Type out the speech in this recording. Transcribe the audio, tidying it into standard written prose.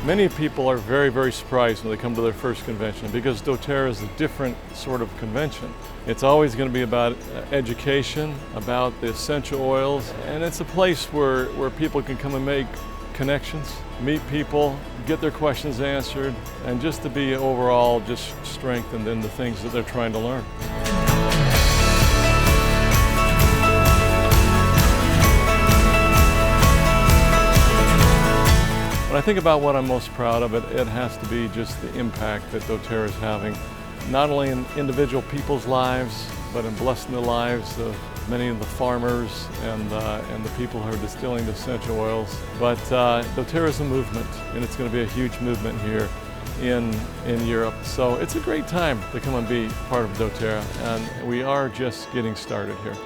Many people are very, very surprised when they come to their first convention because dōTERRA is a different sort of convention. It's always going to be about education, about the essential oils, and it's a place where people can come and make connections, meet people, get their questions answered, and just to be overall just strengthened in the things that they're trying to learn. When I think about what I'm most proud of, it has to be just the impact that dōTERRA is having, not only in individual people's lives, but in blessing the lives of many of the farmers and the people who are distilling the essential oils. But dōTERRA is a movement, and it's going to be a huge movement here in Europe. So it's a great time to come and be part of dōTERRA, and we are just getting started here.